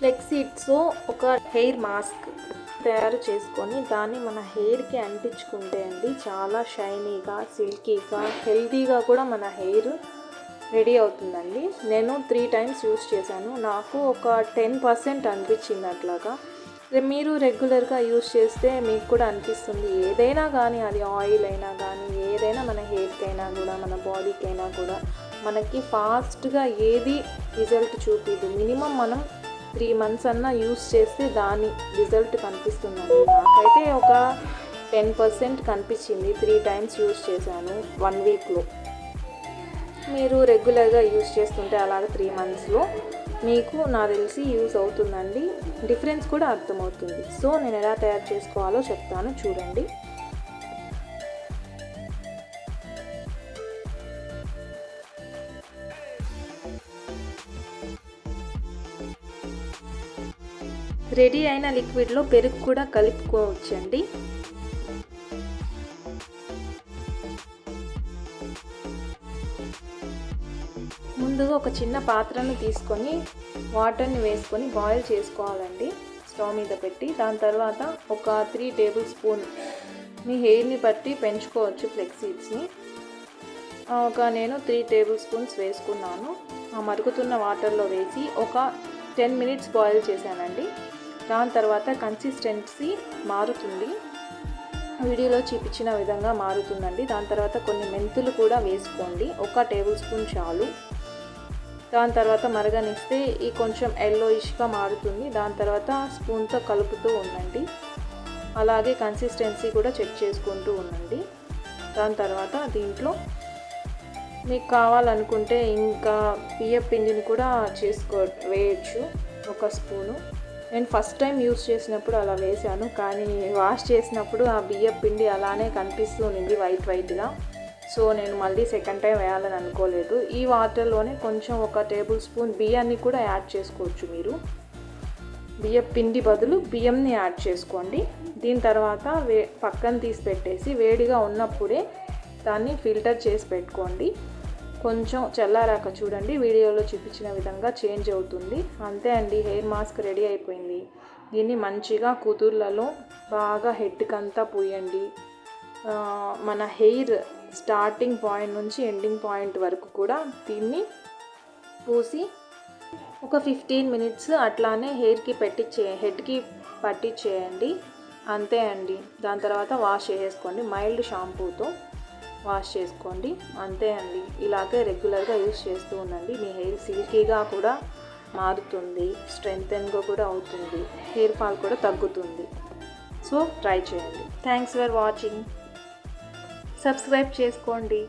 Flex సీడ్స్తో ఒక hair mask తయారు చేసుకొని దాన్ని మన హెయిర్కి అంటించుకుంటే అండి చాలా షైనీగా, సిల్కీగా, హెల్తీగా కూడా మన హెయిర్ రెడీ అవుతుందండి. నేను 3 టైమ్స్ యూస్ చేశాను. నాకు ఒక 10% అనిపించింది అట్లాగా. మీరు రెగ్యులర్గా యూస్ చేస్తే మీకు కూడా అనిపిస్తుంది. ఏదైనా కానీ, అది ఆయిల్ అయినా కానీ, ఏదైనా మన హెయిర్కి అయినా కూడా, మన బాడీకి అయినా కూడా మనకి ఫాస్ట్గా ఏది రిజల్ట్ చూపిదు. మినిమం మనం 3 మంత్స్ అన్నా యూస్ చేస్తే దాని రిజల్ట్ కనిపిస్తుందండి. నాకైతే ఒక 10% కనిపించింది. 3 టైమ్స్ యూస్ చేశాను 1 వీక్లో. మీరు రెగ్యులర్గా యూస్ చేస్తుంటే అలాగే 3 మంత్స్లో మీకు నాకు తెలిసి యూస్ అవుతుందండి. డిఫరెన్స్ కూడా అర్థమవుతుంది. సో నేను ఎలా తయారు చేసుకోవాలో చెప్తాను, చూడండి. రెడీ అయిన లిక్విడ్లో పెరుగు కూడా కలుపుకోవచ్చండి. ముందుగా ఒక చిన్న పాత్రను తీసుకొని వాటర్ని వేసుకొని బాయిల్ చేసుకోవాలండి స్టవ్ మీద పెట్టి. దాని తర్వాత ఒక 3 టేబుల్ స్పూన్ మీ హెయిర్ని బట్టి పెంచుకోవచ్చు ఫ్లెక్స్ సీడ్స్ని. నేను 3 టేబుల్ స్పూన్స్ వేసుకున్నాను. ఆ మరుగుతున్న వాటర్లో వేసి ఒక 10 మినిట్స్ బాయిల్ చేశానండి. దాని తర్వాత కన్సిస్టెన్సీ మారుతుంది, వీడియోలో చూపించిన విధంగా మారుతుందండి. దాని తర్వాత కొన్ని మెంతులు కూడా వేసుకోండి, ఒక టేబుల్ స్పూన్ చాలు. దాని తర్వాత మరగనిస్తే ఈ కొంచెం ఎల్లోయిష్గా మారుతుంది. దాని తర్వాత స్పూన్తో కలుపుతూ ఉండండి. అలాగే కన్సిస్టెన్సీ కూడా చెక్ చేసుకుంటూ ఉండండి. దాని తర్వాత దీంట్లో మీకు కావాలనుకుంటే ఇంకా బియ్యం పిండిని కూడా వేయచ్చు, ఒక స్పూను. నేను ఫస్ట్ టైం యూస్ చేసినప్పుడు అలా వేసాను, కానీ వాష్ చేసినప్పుడు ఆ బియ్యం పిండి అలానే కనిపిస్తూ ఉంది వైట్గా. సో నేను మళ్ళీ సెకండ్ టైం వేయాలని అనుకోలేదు. ఈ వాటర్లోనే కొంచెం ఒక టేబుల్ స్పూన్ బియ్యాన్ని కూడా యాడ్ చేసుకోవచ్చు. మీరు బియ్యం పిండి బదులు బియ్యంని యాడ్ చేసుకోండి. దీని తర్వాత పక్కన తీసి పెట్టేసి వేడిగా ఉన్నప్పుడే దాన్ని ఫిల్టర్ చేసి పెట్టుకోండి. కొంచెం చల్లారాక చూడండి, వీడియోలో చూపించిన విధంగా చేంజ్ అవుతుంది. అంతే అండి, హెయిర్ మాస్క్ రెడీ అయిపోయింది. దీన్ని మంచిగా కుదుర్లలో బాగా హెడ్కంతా పూయండి. మన హెయిర్ స్టార్టింగ్ పాయింట్ నుంచి ఎండింగ్ పాయింట్ వరకు కూడా దీన్ని పూసి ఒక 15 మినిట్స్ అట్లానే హెడ్కి పట్టించేయండి. అంతే అండి. దాని తర్వాత వాష్ చేసేసుకోండి, మైల్డ్ షాంపూతో వాష్ చేసుకోండి. అంతే అండి, ఇలాగే రెగ్యులర్గా యూస్ చేస్తూ ఉండండి. మీ హెయిర్ సిల్కీగా కూడా మారుతుంది, స్ట్రెంగ్తెన్గా కూడా అవుతుంది, హెయిర్ ఫాల్ కూడా తగ్గుతుంది. సో ట్రై చేయండి. Thanks for watching. సబ్స్క్రైబ్ చేసుకోండి.